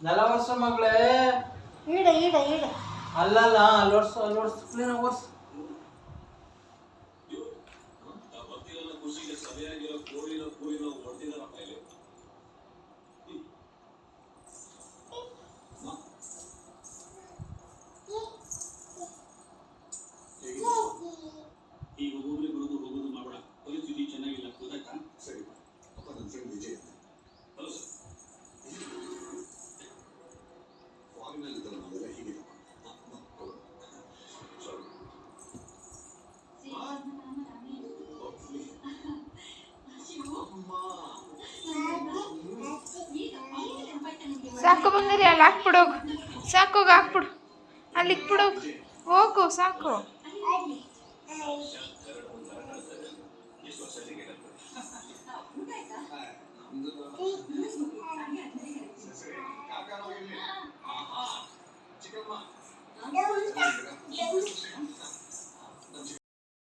ನೆಲ ವರ್ಷ ಮಗಳೇ. ಈಡ ಈಡ ಈಡ ಅಲ್ಲಲ್ಲ ಅಲ್ಲೋಡ್ಸು ಕ್ಲೀನ್ ಓಡ್ಸು. ಈಗ ಹೋಗ್ಲಿ ಹೋಗೋದು ಮಾಡಬೇಡ. ಪರಿಸ್ಥಿತಿ ಚೆನ್ನಾಗಿಲ್ಲ ಗೊತ್ತಾಯ್ತಾ? ಸರಿ ಅಪ್ಪ, ನನ್ನ ಫ್ರೆಂಡ್ ವಿಜಯ್ ಅಂತ. Hello sir. ಫಾರಿನಲ್ಲಿ ಇದ್ದ ನಾವೆಲ್ಲ ಹೀಗಿಲ್ಲ. ಸಾಕು ಬಂಗಾರಿ, ಅಲ್ಲಿ ಹಾಕ್ಬಿಡೋಗು. ಸಾಕೋಗ ಹಾಕ್ಬಿಡು, ಅಲ್ಲಿ ಇಕ್ಬಿಡೋಗು. ಹೋಗು ಸಾಕು.